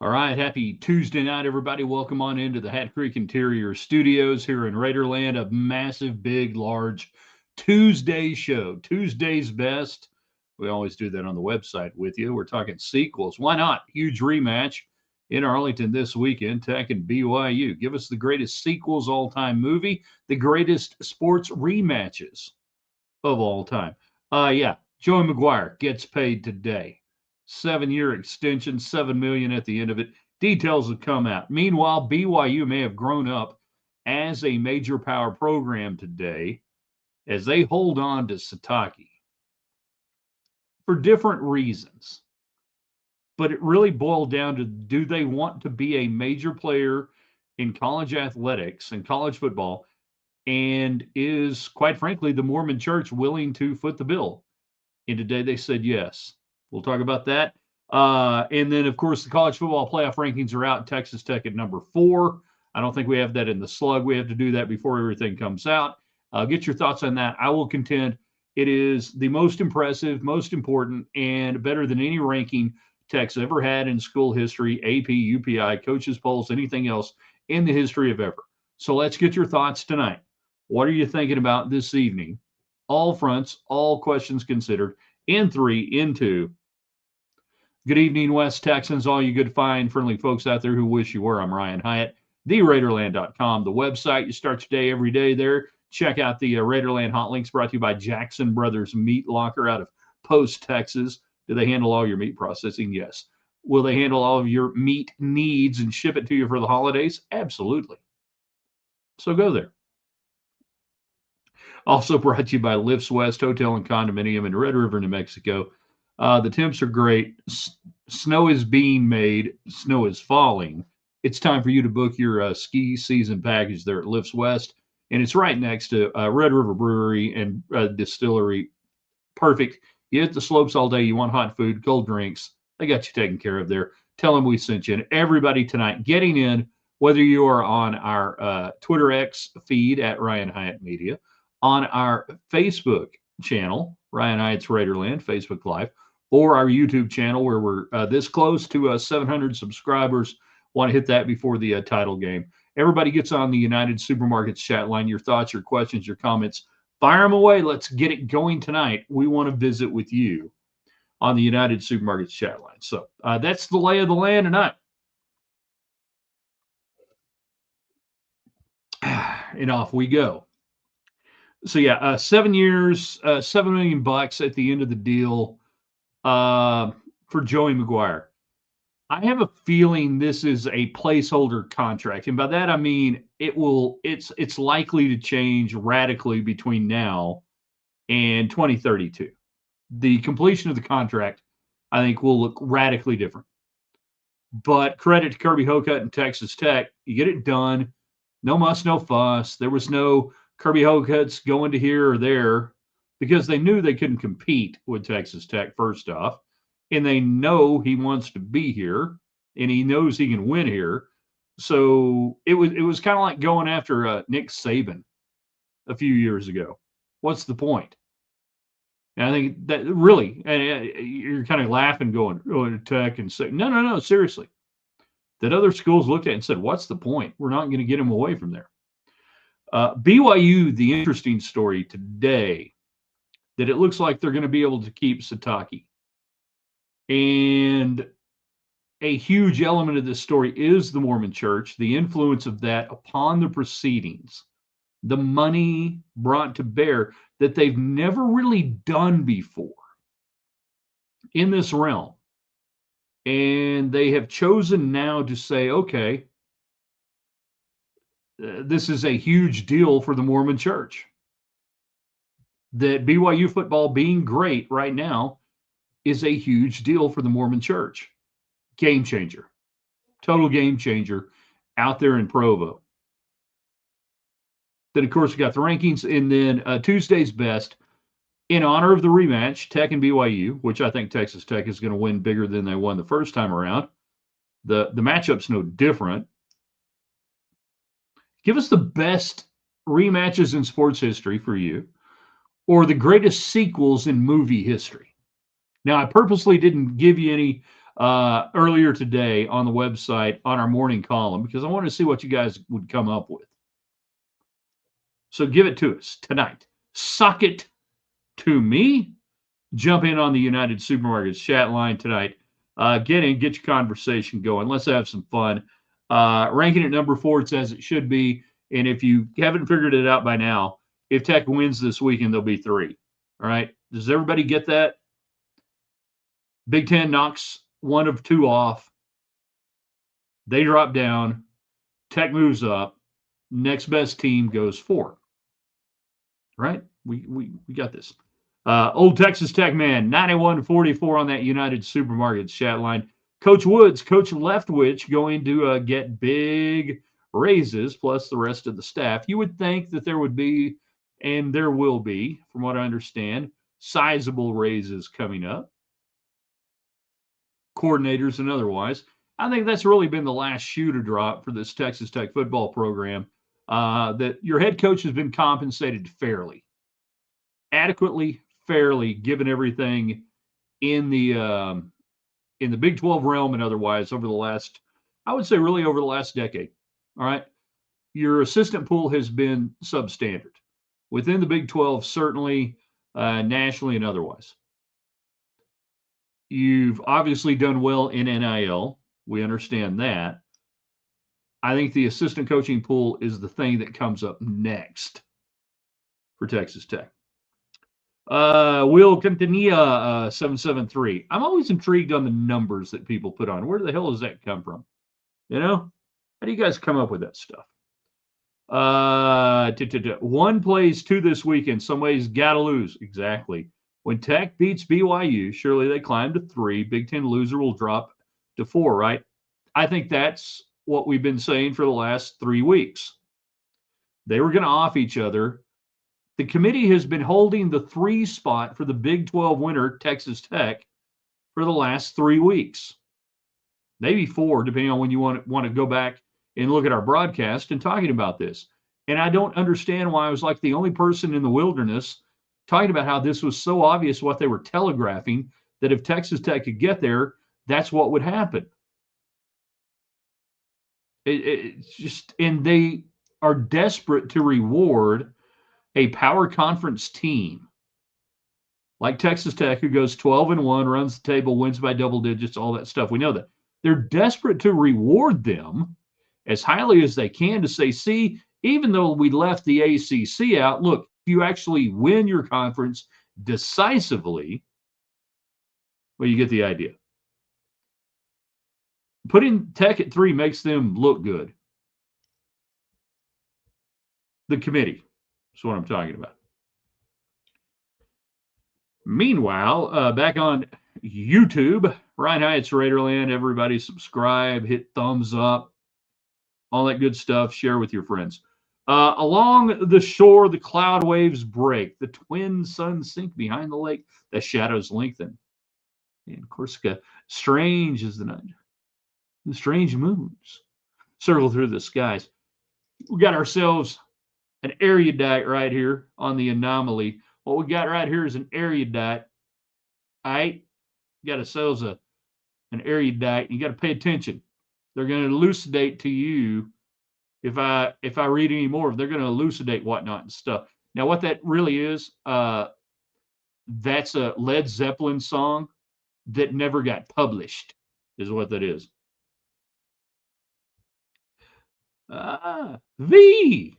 All right, happy Tuesday night, everybody. Welcome on into the Hat Creek Interior Studios here in Raiderland. A massive, big, large Tuesday show. Tuesday's best. We always do that on the website with you. We're talking sequels. Why not? Huge rematch in Arlington this weekend. Tech and BYU. Give us the greatest sequels all-time movie, the greatest sports rematches of all time. Yeah, Joey McGuire gets paid today. 7-year extension, $7 million at the end of it. Details have come out. Meanwhile, BYU may have grown up as a major power program today as they hold on to Sitaki for different reasons. But it really boiled down to, do they want to be a major player in college athletics and college football? And is, quite frankly, the Mormon Church willing to foot the bill? And today they said yes. We'll talk about that. And then, of course, the college football playoff rankings are out. Texas Tech at number 4. I don't think we have that in the slug. We have to do that before everything comes out. Get your thoughts on that. I will contend it is the most impressive, most important, and better than any ranking Tech's ever had in school history, AP, UPI, coaches polls, anything else in the history of ever. So let's get your thoughts tonight. What are you thinking about this evening? All fronts, all questions considered. In 3, in 2. Good evening, West Texans, all you good, fine, friendly folks out there who wish you were. I'm Ryan Hyatt, theraiderland.com, the website. You start your day every day there. Check out the Raiderland hot links brought to you by Jackson Brothers Meat Locker out of Post, Texas. Do they handle all your meat processing? Yes. Will they handle all of your meat needs and ship it to you for the holidays? Absolutely. So go there. Also brought to you by Lifts West Hotel and Condominium in Red River, New Mexico. The temps are great. Snow is being made. Snow is falling. It's time for you to book your ski season package there at Lifts West. And it's right next to Red River Brewery and Distillery. Perfect. You hit the slopes all day. You want hot food, cold drinks. They got you taken care of there. Tell them we sent you. And everybody tonight getting in, whether you are on our Twitter X feed at Ryan Hyatt Media, on our Facebook channel, Ryan Hyatt's Raiderland, Facebook Live, or our YouTube channel where we're this close to 700 subscribers. Want to hit that before the title game. Everybody gets on the United Supermarkets chat line. Your thoughts, your questions, your comments, fire them away. Let's get it going tonight. We want to visit with you on the United Supermarkets chat line. So that's the lay of the land tonight. And off we go. So yeah, 7 years, $7 million at the end of the deal for Joey McGuire. I have a feeling this is a placeholder contract, and by that I mean it's likely to change radically between now and 2032. The completion of the contract, I think, will look radically different. But credit to Kirby Hocutt and Texas Tech, you get it done. No muss, no fuss. There was no Kirby Hocutt's going to here or there because they knew they couldn't compete with Texas Tech, first off. And they know he wants to be here, and he knows he can win here. So it was kind of like going after Nick Saban a few years ago. What's the point? And I think that really, you're kind of laughing, going, oh, Tech, and say, no, seriously. That other schools looked at it and said, what's the point? We're not going to get him away from there. BYU, the interesting story today, that it looks like they're going to be able to keep Sitaki. And a huge element of this story is the Mormon Church, the influence of that upon the proceedings, the money brought to bear that they've never really done before in this realm. And they have chosen now to say, okay, this is a huge deal for the Mormon Church. That BYU football being great right now is a huge deal for the Mormon Church. Game changer. Total game changer out there in Provo. Then, of course, we got the rankings. And then Tuesday's best, in honor of the rematch, Tech and BYU, which I think Texas Tech is going to win bigger than they won the first time around. The matchup's no different. Give us the best rematches in sports history for you, or the greatest sequels in movie history. Now, I purposely didn't give you any earlier today on the website on our morning column because I wanted to see what you guys would come up with. So give it to us tonight. Suck it to me. Jump in on the United Supermarkets chat line tonight. Get in, get your conversation going. Let's have some fun. Ranking at number 4, it's as it should be. And if you haven't figured it out by now, if Tech wins this weekend, they'll be 3. All right. Does everybody get that? Big Ten knocks 1 of 2 off. They drop down. Tech moves up. Next best team goes 4. Right? We got this. Old Texas Tech man, 91-44 on that United Supermarkets chat line. Coach Woods, Coach Leftwich going to get big raises, plus the rest of the staff. You would think that there would be, and there will be, from what I understand, sizable raises coming up. Coordinators and otherwise. I think that's really been the last shoe to drop for this Texas Tech football program, that your head coach has been compensated fairly, adequately, fairly, given everything in the Big 12 realm and otherwise over the last, I would say really over the last decade. All right. Your assistant pool has been substandard within the Big 12, certainly nationally and otherwise. You've obviously done well in NIL. We understand that. I think the assistant coaching pool is the thing that comes up next for Texas Tech. Will Quintanilla 773. I'm always intrigued on the numbers that people put on. Where the hell does that come from? You know? How do you guys come up with that stuff? 1 plays 2 this weekend. Some ways gotta lose. Exactly. When Tech beats BYU, surely they climb to 3. Big Ten loser will drop to 4, right? I think that's what we've been saying for the last 3 weeks. They were going to off each other. The committee has been holding the 3 spot for the Big 12 winner, Texas Tech, for the last 3 weeks. Maybe 4, depending on when you want to go back and look at our broadcast and talking about this. And I don't understand why I was like the only person in the wilderness talking about how this was so obvious what they were telegraphing, that if Texas Tech could get there, that's what would happen. It's just, and they are desperate to reward a power conference team like Texas Tech, who goes 12-1, runs the table, wins by double digits, all that stuff. We know that. They're desperate to reward them as highly as they can to say, see, even though we left the ACC out, look, if you actually win your conference decisively, well, you get the idea. Putting Tech at 3 makes them look good. The committee is what I'm talking about. Meanwhile, back on YouTube, Ryan Hyatt's Raiderland. Everybody subscribe, hit thumbs up, all that good stuff. Share with your friends. Along the shore, the cloud waves break. The twin suns sink behind the lake. The shadows lengthen. And Corsica, strange is the night. The strange moons circle through the skies. We got ourselves an erudite right here on the anomaly. What we got right here is an erudite. All right? You got ourselves an erudite. You got to pay attention. They're going to elucidate to you. If I read any more, they're going to elucidate whatnot and stuff. Now, what that really is, that's a Led Zeppelin song that never got published, is what that is. V.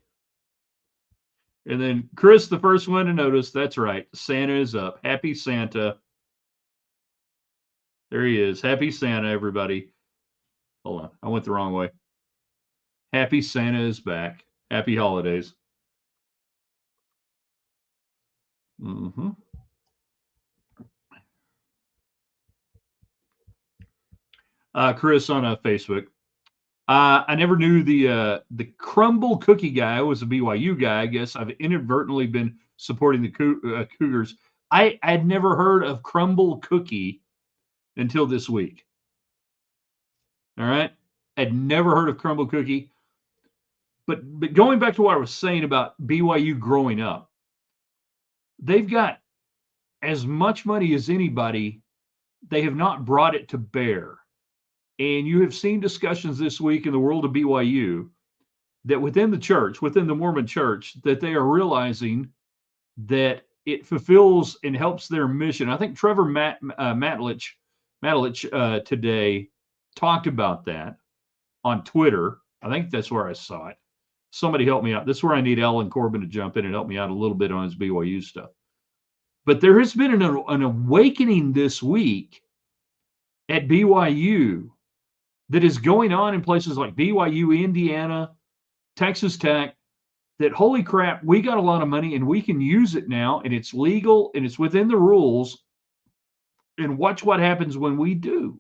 And then Chris, the first one to notice, that's right. Santa is up. Happy Santa. There he is. Happy Santa, everybody. Hold on. I went the wrong way. Happy Santa is back. Happy holidays. Mm-hmm. Chris on Facebook. I never knew the crumble cookie guy was a BYU guy. I guess I've inadvertently been supporting the Cougars. I'd never heard of crumble cookie until this week. All right. I'd never heard of crumble cookie. But going back to what I was saying about BYU growing up, they've got as much money as anybody they have not brought it to bear. And you have seen discussions this week in the world of BYU that within the church, within the Mormon church, that they are realizing that it fulfills and helps their mission. I think Trevor Matlich today talked about that on Twitter. I think that's where I saw it. Somebody help me out. This is where I need Alan Corbin to jump in and help me out a little bit on his BYU stuff. But there has been an awakening this week at BYU that is going on in places like BYU, Indiana, Texas Tech, that holy crap, we got a lot of money and we can use it now, and it's legal and it's within the rules. And watch what happens when we do.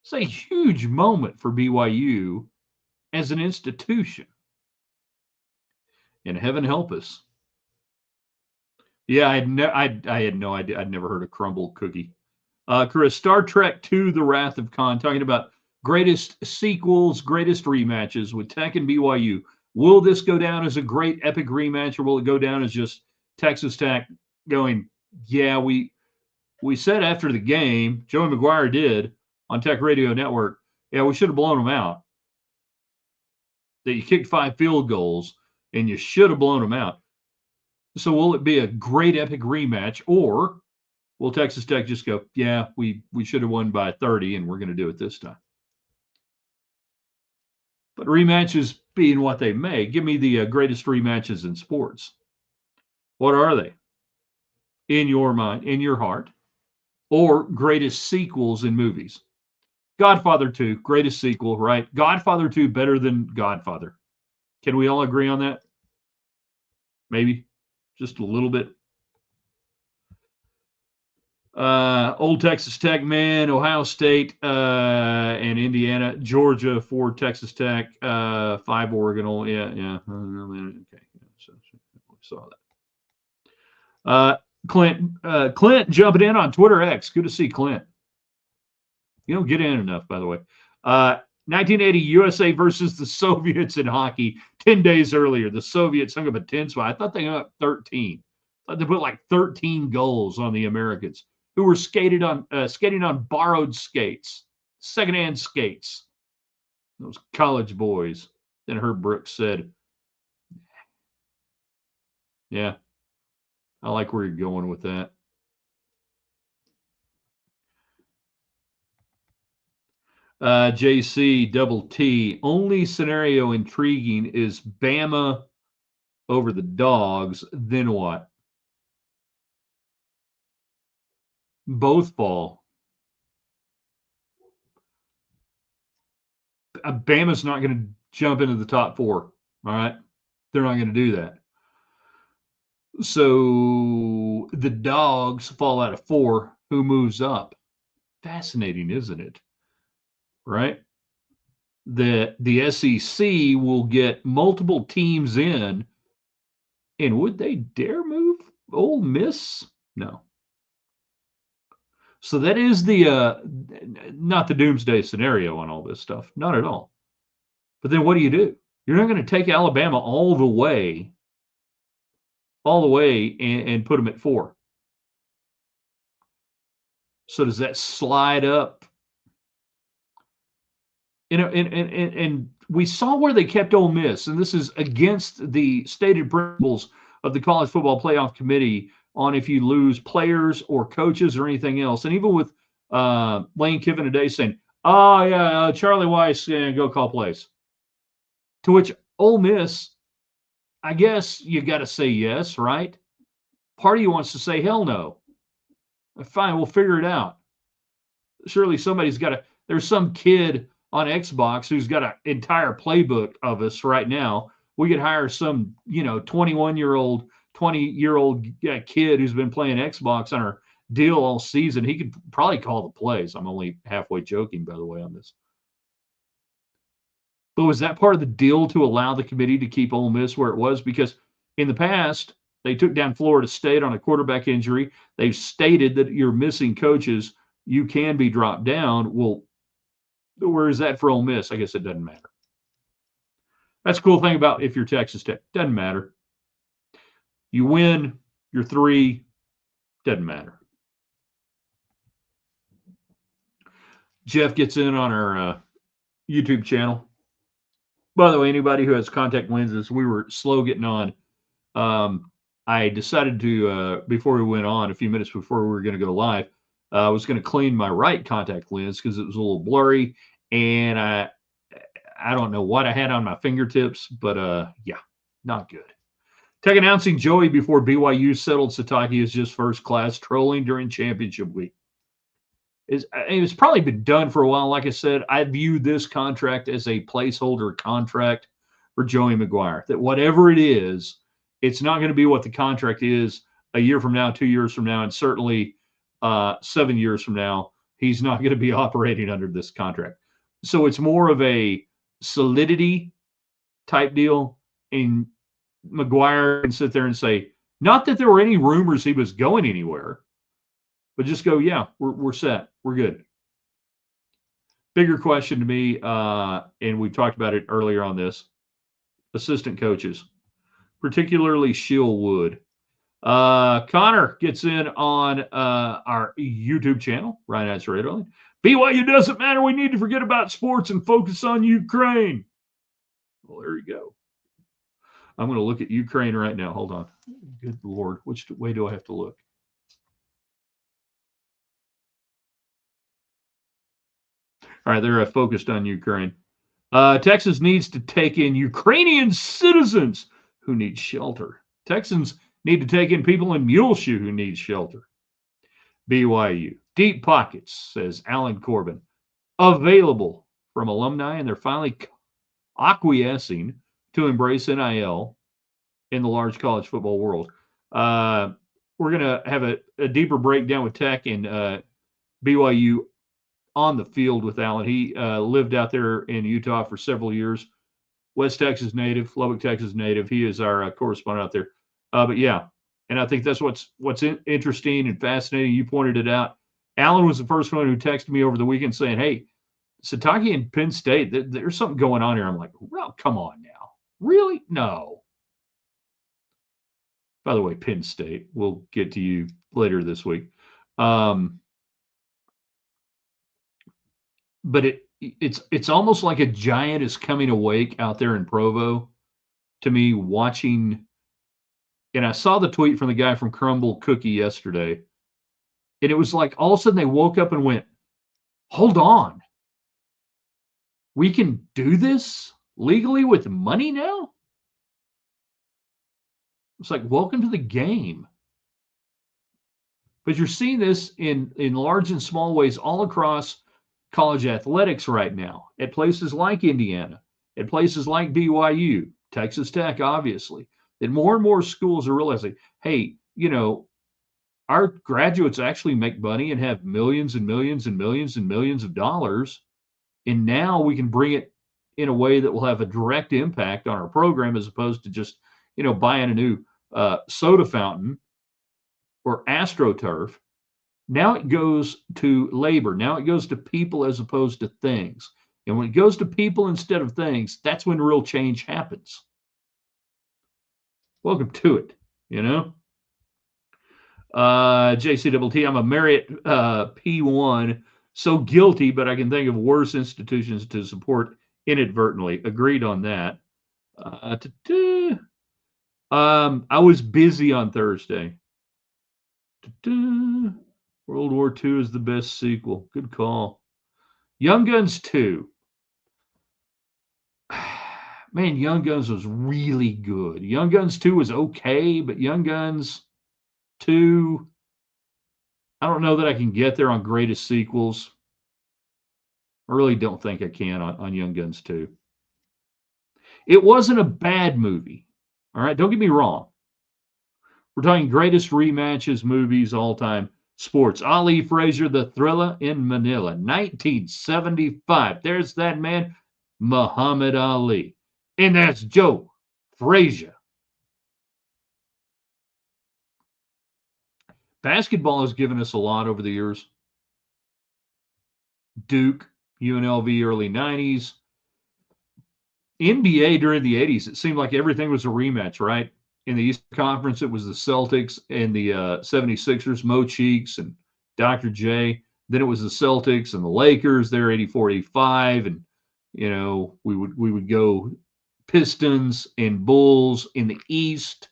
It's a huge moment for BYU as an institution. And heaven help us. Yeah, I had no idea. I'd never heard of crumble cookie. Chris, Star Trek II, The Wrath of Khan, talking about greatest sequels, greatest rematches with Tech and BYU. Will this go down as a great epic rematch, or will it go down as just Texas Tech going, yeah, we said after the game, Joey McGuire did on Tech Radio Network, yeah, we should have blown them out. That you kicked 5 field goals and you should have blown them out. So will it be a great epic rematch, or will Texas Tech just go, yeah, we should have won by 30 and we're going to do it this time? But rematches being what they may, give me the greatest rematches in sports. What are they? In your mind, in your heart, or greatest sequels in movies? Godfather 2, greatest sequel, right? Godfather 2 better than Godfather. Can we all agree on that? Maybe just a little bit. Old Texas Tech, man, Ohio State and Indiana, Georgia for Texas Tech, 5 Oregon. Yeah. Okay, so we saw that. Clint jumping in on Twitter X. Good to see Clint. You don't get in enough, by the way. 1980 USA versus the Soviets in hockey. 10 days earlier, the Soviets hung up a 10 spot. I thought they hung up 13. I thought they put like 13 goals on the Americans, who were skating on borrowed skates, secondhand skates. Those college boys. Then Herb Brooks said, yeah, I like where you're going with that. JC double T. Only scenario intriguing is Bama over the Dogs. Then what? Both fall. Bama's not going to jump into the top 4. All right. They're not going to do that. So the Dogs fall out of 4. Who moves up? Fascinating, isn't it? Right? The SEC will get multiple teams in, and would they dare move Ole Miss? No. So that is the not the doomsday scenario on all this stuff, not at all. But then what do? You're not going to take Alabama all the way and put them at 4. So does that slide up? And we saw where they kept Ole Miss, and this is against the stated principles of the College Football Playoff Committee on if you lose players or coaches or anything else. And even with Lane Kiffin today saying, oh, yeah, Charlie Weiss, go call plays. To which Ole Miss, I guess you got to say yes, right? Part of you wants to say, hell no. Fine, we'll figure it out. Surely somebody's got to, there's some kid on Xbox who's got an entire playbook of us right now. We could hire some, 21-year-old, 20-year-old kid who's been playing Xbox on our deal all season. He could probably call the plays. I'm only halfway joking, by the way, on this. But was that part of the deal to allow the committee to keep Ole Miss where it was? Because in the past, they took down Florida State on a quarterback injury. They've stated that you're missing coaches. You can be dropped down. Well, where is that for Ole Miss? I guess it doesn't matter. That's a cool thing about if you're Texas Tech. Doesn't matter. You win, you're 3, doesn't matter. Jeff gets in on our YouTube channel. By the way, anybody who has contact lenses, we were slow getting on. I decided to, before we went on, a few minutes before we were going to go live, I was going to clean my right contact lens because it was a little blurry, and I don't know what I had on my fingertips, but yeah, not good. Tech announcing Joey before BYU settled Sitaki as just first class, trolling during championship week. It's probably been done for a while. Like I said, I view this contract as a placeholder contract for Joey McGuire. That whatever it is, it's not going to be what the contract is a year from now, 2 years from now, and certainly 7 years from now. He's not going to be operating under this contract. So it's more of a solidity type deal. And McGuire can sit there and say, not that there were any rumors he was going anywhere, but just go, yeah, we're set. We're good. Bigger question to me, and we talked about it earlier on this, assistant coaches, particularly Shiel Wood. Connor gets in on our YouTube channel, Raiderland Raiderland. BYU doesn't matter. We need to forget about sports and focus on Ukraine. Well, there you go. I'm going to look at Ukraine right now. Hold on. Good Lord. Which way do I have to look? All right, they're focused on Ukraine. Texas needs to take in Ukrainian citizens who need shelter. Texans need to take in people in Muleshoe who need shelter. BYU. Deep pockets, says Alan Corbin. Available from alumni, and they're finally acquiescing to embrace NIL in the large college football world. We're going to have a deeper breakdown with Tech and BYU on the field with Alan. He lived out there in Utah for several years. West Texas native, Lubbock, Texas native. He is our correspondent out there. But yeah, and I think that's what's interesting and fascinating. You pointed it out. Alan was the first one who texted me over the weekend saying, "Hey, Sitaki and Penn State, there's something going on here." I'm like, "Well, come on now, really? No." By the way, Penn State. We'll get to you later this week. But it's almost like a giant is coming awake out there in Provo to me watching. And I saw the tweet from the guy from Crumble Cookie yesterday, and it was like all of a sudden they woke up and went, hold on, we can do this legally with money now? It's like, welcome to the game. But you're seeing this in large and small ways all across college athletics right now, at places like Indiana, at places like BYU, Texas Tech, obviously, that more and more schools are realizing, hey, our graduates actually make money and have millions and millions and millions and millions of dollars. And now we can bring it in a way that will have a direct impact on our program as opposed to just, buying a new soda fountain or AstroTurf. Now it goes to labor. Now it goes to people as opposed to things. And when it goes to people instead of things, that's when real change happens. Welcome to it, JCTT, I'm a Marriott P1, so guilty, but I can think of worse institutions to support inadvertently. Agreed on that. I was busy on Thursday. World War II is the best sequel. Good call. Young Guns 2. Man, Young Guns was really good. Young Guns 2 was okay, but Young Guns 2, I don't know that I can get there on greatest sequels. I really don't think I can on Young Guns 2. It wasn't a bad movie. All right, don't get me wrong. We're talking greatest rematches movies all time. Sports. Ali Frazier, The Thriller in Manila, 1975. There's that man, Muhammad Ali. And that's Joe Frazier. Basketball has given us a lot over the years. Duke, UNLV, early 90s. NBA during the 80s, it seemed like everything was a rematch, right? In the Eastern Conference, it was the Celtics and the 76ers, Mo Cheeks and Dr. J. Then it was the Celtics and the Lakers. They're 84-85, and we would go Pistons and Bulls in the East.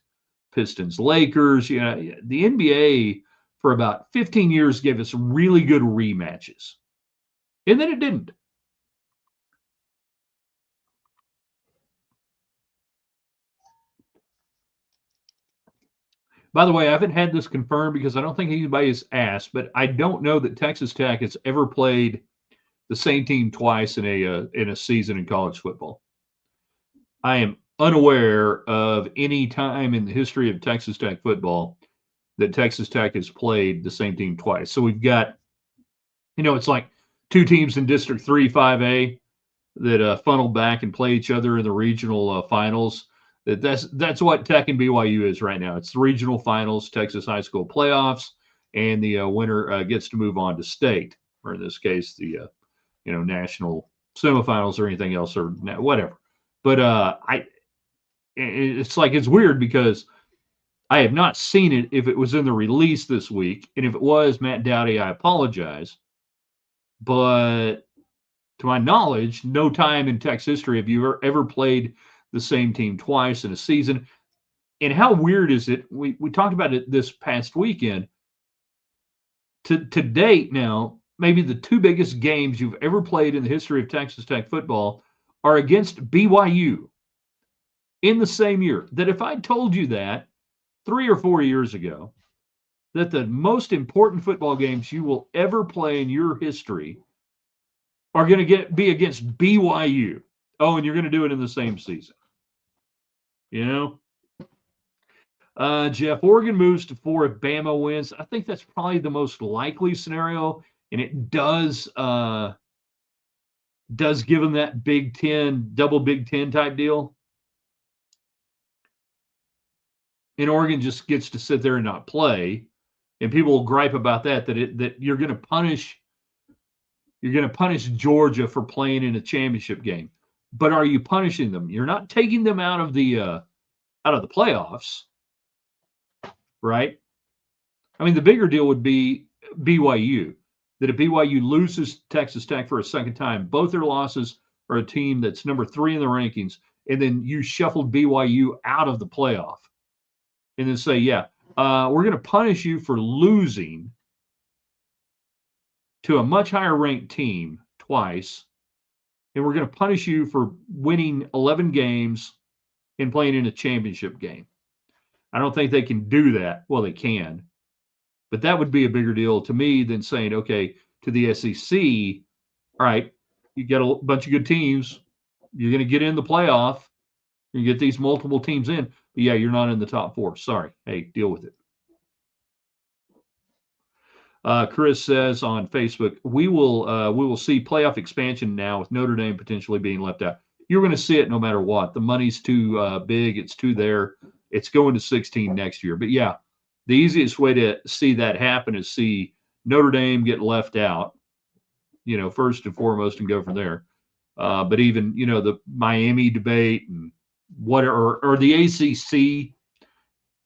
Pistons, Lakers. The NBA for about 15 years gave us really good rematches, and then it didn't. By the way, I haven't had this confirmed because I don't think anybody's asked, but I don't know that Texas Tech has ever played the same team twice in a season in college football. I am unaware of any time in the history of Texas Tech football that Texas Tech has played the same team twice. So we've got, it's like two teams in District 3, 5A that funnel back and play each other in the regional finals. That's what Tech and BYU is right now. It's the regional finals, Texas high school playoffs, and the winner gets to move on to state, or in this case, the national semifinals or anything else or whatever. But it's like it's weird because I have not seen it if it was in the release this week, and if it was, Matt Dowdy, I apologize. But to my knowledge, no time in Tech's history have you ever played the same team twice in a season. And how weird is it? We talked about it this past weekend. To date now, maybe the two biggest games you've ever played in the history of Texas Tech football are against BYU in the same year. That if I told you that 3 or 4 years ago, that the most important football games you will ever play in your history are going to be against BYU. Oh, and you're going to do it in the same season. Jeff, Oregon moves to 4 if Bama wins. I think that's probably the most likely scenario, and it does give them that Big Ten, double Big Ten type deal. And Oregon just gets to sit there and not play, and people will gripe about that you're going to punish Georgia for playing in a championship game. But are you punishing them? You're not taking them out of the playoffs, right? I mean, the bigger deal would be BYU. That if BYU loses Texas Tech for a second time, both their losses are a team that's number 3 in the rankings, and then you shuffled BYU out of the playoff, and then say, we're going to punish you for losing to a much higher ranked team twice, and we're going to punish you for winning 11 games and playing in a championship game. I don't think they can do that. Well, they can, but that would be a bigger deal to me than saying, okay, to the SEC, all right, you got a bunch of good teams. You're going to get in the playoff. You get these multiple teams in, but you're not in the top 4. Sorry. Hey, deal with it. Chris says on Facebook, we will see playoff expansion now with Notre Dame potentially being left out. You're going to see it no matter what. The money's too big. It's too there. It's going to 16 next year. But the easiest way to see that happen is see Notre Dame get left out, first and foremost, and go from there. But even the Miami debate and or the ACC,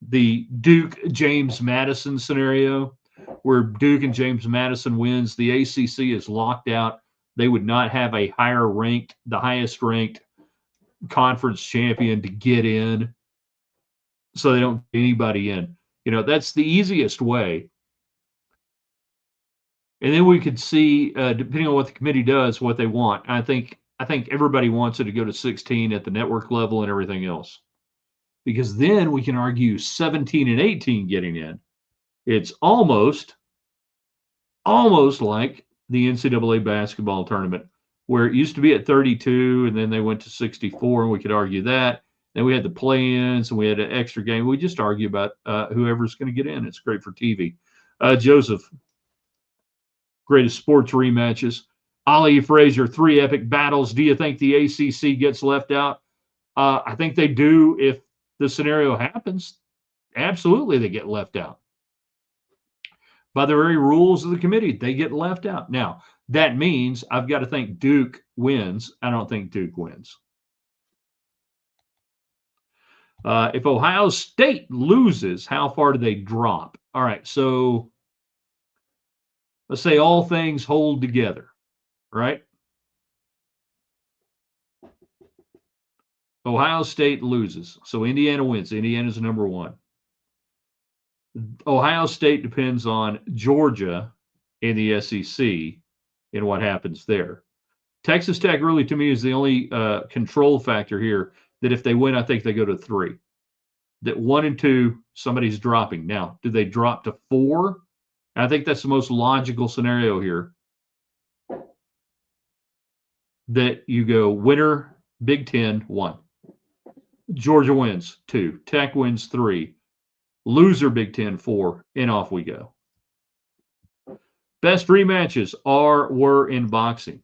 the Duke James Madison scenario, where Duke and James Madison wins, the ACC is locked out. They would not have the highest ranked conference champion to get in, so they don't get anybody in. That's the easiest way. And then we could see, depending on what the committee does, what they want. I think everybody wants it to go to 16 at the network level and everything else, because then we can argue 17 and 18 getting in. It's almost like the NCAA basketball tournament, where it used to be at 32, and then they went to 64, and we could argue that. Then we had the play-ins, and we had an extra game. We just argue about whoever's going to get in. It's great for TV. Joseph, greatest sports rematches. Ali Frazier, 3 epic battles. Do you think the ACC gets left out? I think they do if the scenario happens. Absolutely, they get left out. By the very rules of the committee, they get left out. Now, that means I've got to think Duke wins. I don't think Duke wins. If Ohio State loses, how far do they drop? All right, so Let's say all things hold together, right? Ohio State loses, so Indiana wins. Indiana's number one. Ohio State depends on Georgia in the SEC and what happens there. Texas Tech really, to me, is the only control factor here that if they win, I think they go to 3. That 1 and 2, somebody's dropping. Now, do they drop to 4? I think that's the most logical scenario here. That you go winner, Big Ten, 1. Georgia wins, 2. Tech wins, 3. Loser, Big Ten, 4. And off we go. Best rematches were in boxing.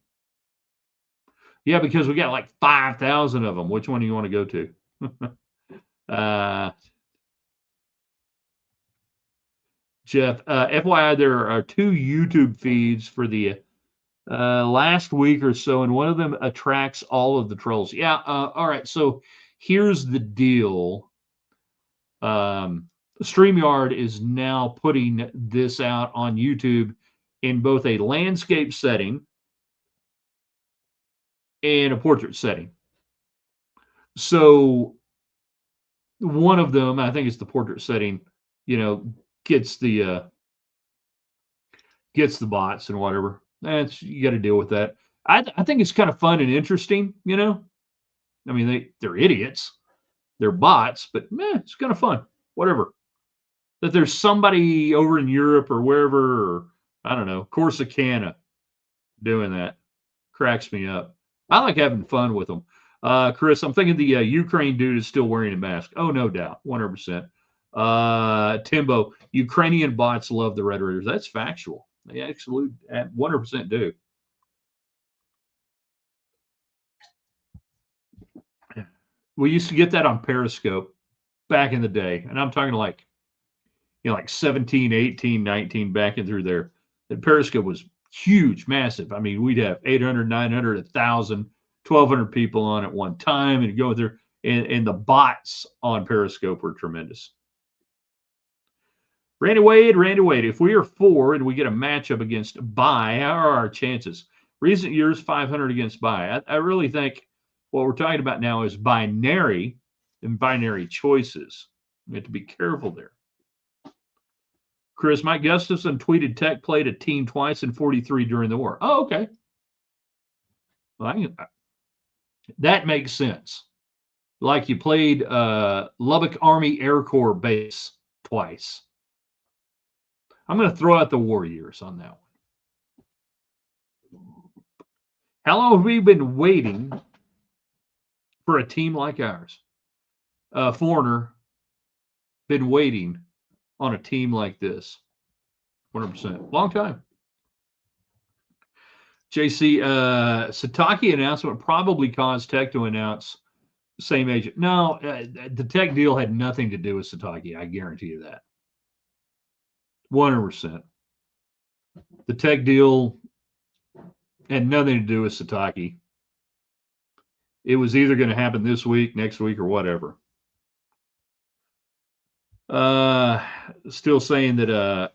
Yeah, because we got like 5,000 of them. Which one do you want to go to? Jeff, FYI, there are 2 YouTube feeds for the last week or so, and one of them attracts all of the trolls. Yeah, all right. So here's the deal. StreamYard is now putting this out on YouTube in both a landscape setting and a portrait setting. So one of them, I think it's the portrait setting, gets the bots and whatever. You got to deal with that. I think it's kind of fun and interesting, I mean, they're idiots. They're bots, but it's kind of fun. Whatever. That there's somebody over in Europe or wherever, or I don't know, Corsicana doing that. Cracks me up. I like having fun with them. Chris, I'm thinking the Ukraine dude is still wearing a mask. Oh, no doubt. 100%. Timbo, Ukrainian bots love the Red Raiders. That's factual. They absolutely 100% do. We used to get that on Periscope back in the day. And I'm talking like 17, 18, 19, back in through there. And Periscope was huge, massive. I mean, we'd have 800, 900, 1,000, 1,200 people on at one time and go there. And the bots on Periscope were tremendous. Randy Wade, if we are 4 and we get a matchup against bye, how are our chances? Recent years, 500 against bye. I really think what we're talking about now is binary and binary choices. We have to be careful there. Chris, Mike Gustafson tweeted Tech played a team twice in 43 during the war. Oh, okay. Well, that makes sense. Like you played Lubbock Army Air Corps base twice. I'm going to throw out the war years on that one. How long have we been waiting for a team like ours? Foreigner, been waiting on a team like this. 100%. Long time. JC, Sitaki announcement probably caused Tech to announce same agent. No, the Tech deal had nothing to do with Sitaki. I guarantee you that. 100%. The Tech deal had nothing to do with Sitaki. It was either going to happen this week, next week, or whatever. Still saying that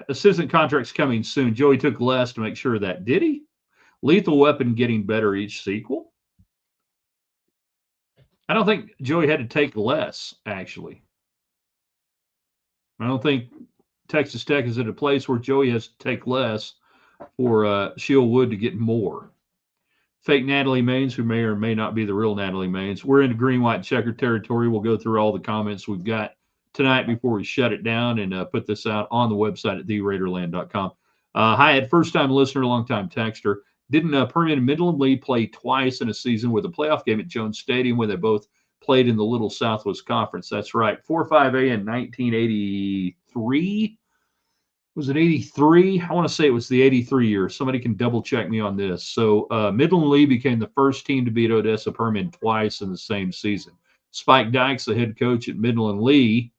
assistant contract's coming soon. Joey took less to make sure of that. Did he? Lethal Weapon getting better each sequel? I don't think Joey had to take less, actually. I don't think Texas Tech is at a place where Joey has to take less for Shield Wood to get more. Fake Natalie Maines, who may or may not be the real Natalie Maines. We're into green, white, checker territory. We'll go through all the comments we've got tonight before we shut it down and put this out on the website at theraiderland.com. Hi, Ed, first-time listener, long-time texter. Didn't Permian and Midland Lee play twice in a season with a playoff game at Jones Stadium where they both played in the Little Southwest Conference? That's right. 4-5A in 1983. Was it 83? I want to say it was the 83 year. Somebody can double check me on this. So Midland Lee became the first team to beat Odessa Permian twice in the same season. Spike Dykes, the head coach at Midland Lee,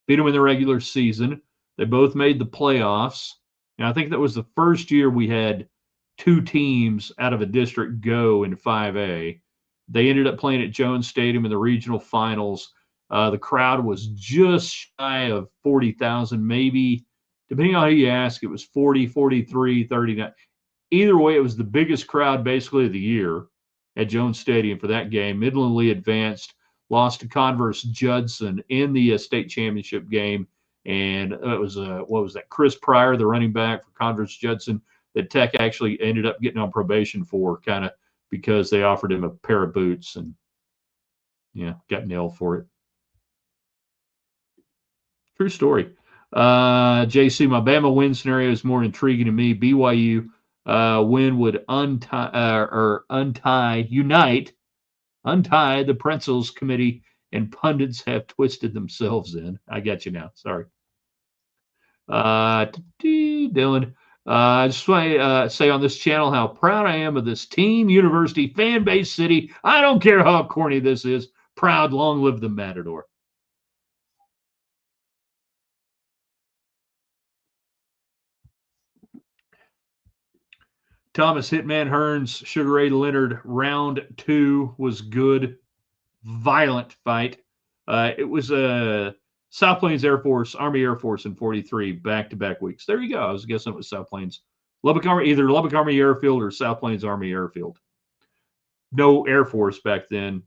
beat them in the regular season. They both made the playoffs. And I think that was the first year we had 2 teams out of a district go in 5A. They ended up playing at Jones Stadium in the regional finals. The crowd was just shy of 40,000, maybe depending on who you ask, it was 40, 43, 39. Either way, it was the biggest crowd basically of the year at Jones Stadium for that game. Midland Lee advanced, lost to Converse Judson in the state championship game. And it was, what was that, Chris Pryor, the running back for Converse Judson, that Tech actually ended up getting on probation for, kind of because they offered him a pair of boots and, got nailed for it. True story. JC, my Bama win scenario is more intriguing to me. BYU win would untie the Pretzels committee, and pundits have twisted themselves in. I got you now. Sorry. Dylan, I just want to say on this channel how proud I am of this team, university, fan base, city. I don't care how corny this is. Proud, long live the Matador. Thomas Hitman Hearns, Sugar Ray Leonard, round 2 was good. Violent fight. It was South Plains Air Force, Army Air Force in 43, back-to-back weeks. There you go. I was guessing it was South Plains. Either Lubbock Army Airfield or South Plains Army Airfield. No Air Force back then,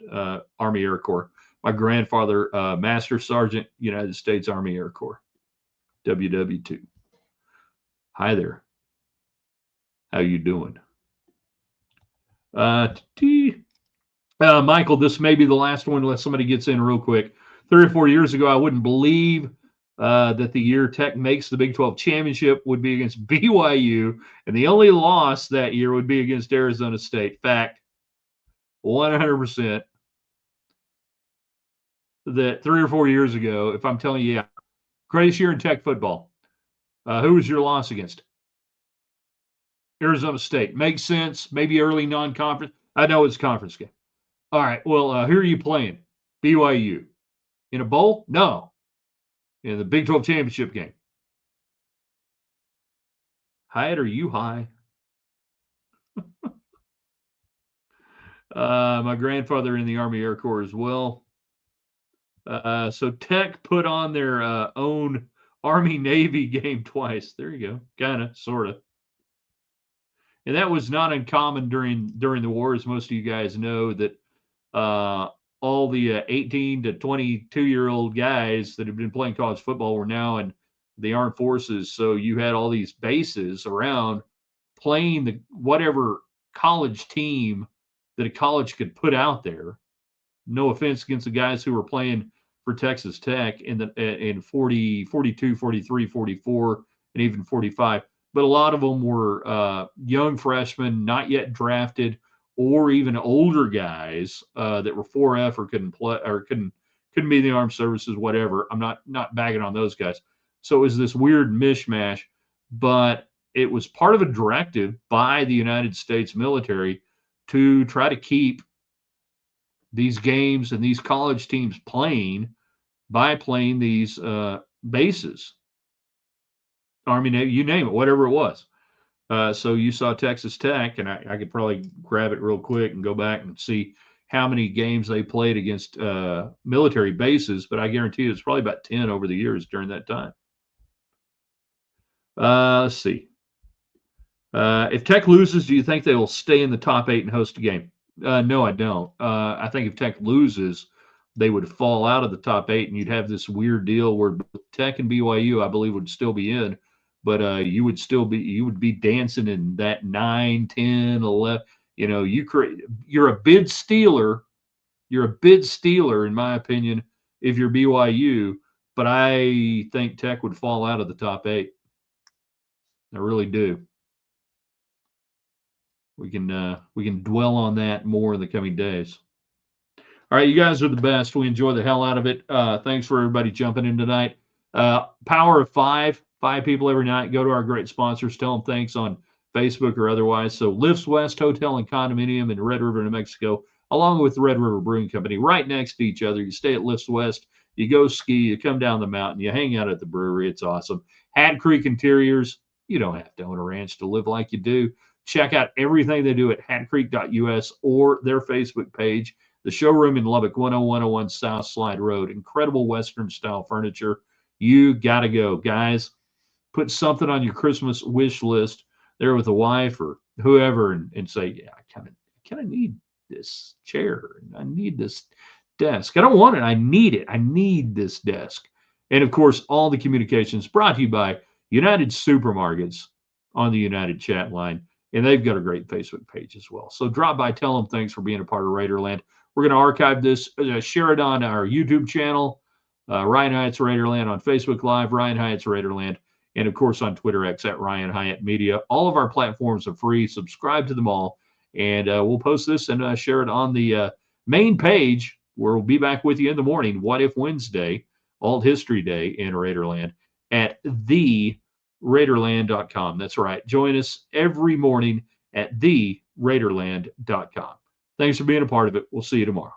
Army Air Corps. My grandfather, Master Sergeant, United States Army Air Corps, WW2. Hi there. How you doing? Michael, this may be the last one unless somebody gets in real quick. 3 or 4 years ago, I wouldn't believe that the year Tech makes the Big 12 championship would be against BYU, and the only loss that year would be against Arizona State. Fact, 100%. That 3 or 4 years ago, if I'm telling you, greatest year in Tech football. Who was your loss against? Arizona State. Makes sense. Maybe early non-conference. I know it's a conference game. All right. Well, who are you playing? BYU. In a bowl? No. In the Big 12 championship game. Hyatt, are you high? My grandfather in the Army Air Corps as well. So Tech put on their own Army-Navy game twice. There you go. Kind of, sort of. And that was not uncommon during the war, as most of you guys know, that all the 18 to 22-year-old guys that have been playing college football were now in the armed forces. So you had all these bases around playing the whatever college team that a college could put out there. No offense against the guys who were playing for Texas Tech in 40, 42, 43, 44, and even 45. But a lot of them were young freshmen, not yet drafted, or even older guys that were 4F or couldn't play or couldn't be in the armed services, whatever. I'm not bagging on those guys. So it was this weird mishmash, but it was part of a directive by the United States military to try to keep these games and these college teams playing by playing these bases. Army, Navy, you name it, whatever it was. So you saw Texas Tech, and I could probably grab it real quick and go back and see how many games they played against military bases, but I guarantee you it's probably about 10 over the years during that time. Let's see. If Tech loses, do you think they will stay in the top 8 and host a game? No, I don't. I think if Tech loses, they would fall out of the top 8, and you'd have this weird deal where Tech and BYU, I believe, would still be in, but you would be dancing in that 9, 10, 11. You're a bid stealer. You're a bid stealer, in my opinion, if you're BYU. But I think Tech would fall out of the top 8. I really do. We can dwell on that more in the coming days. All right, you guys are the best. We enjoy the hell out of it. Thanks for everybody jumping in tonight. Power of 5 people every night. Go to our great sponsors. Tell them thanks on Facebook or otherwise. So Lifts West Hotel and Condominium in Red River, New Mexico, along with the Red River Brewing Company, right next to each other. You stay at Lifts West. You go ski. You come down the mountain. You hang out at the brewery. It's awesome. Hat Creek Interiors. You don't have to own a ranch to live like you do. Check out everything they do at hatcreek.us or their Facebook page. The showroom in Lubbock, 10101 South Slide Road. Incredible Western-style furniture. You got to go, guys. put something on your Christmas wish list there with a wife or whoever and say, yeah, I kind of need this chair. I need this desk. I don't want it. I need it. I need this desk. And of course, all the communications brought to you by United Supermarkets on the United chat line. And they've got a great Facebook page as well. So drop by, tell them thanks for being a part of Raiderland. We're going to archive this, share it on our YouTube channel, Ryan Hyatt's Raiderland on Facebook Live, Ryan Hyatt's Raiderland, and of course on Twitter X at Ryan Hyatt Media. All of our platforms are free. Subscribe to them all. And we'll post this and share it on the main page where we'll be back with you in the morning. What If Wednesday, Alt History Day in Raiderland at theraiderland.com. That's right. Join us every morning at theraiderland.com. Thanks for being a part of it. We'll see you tomorrow.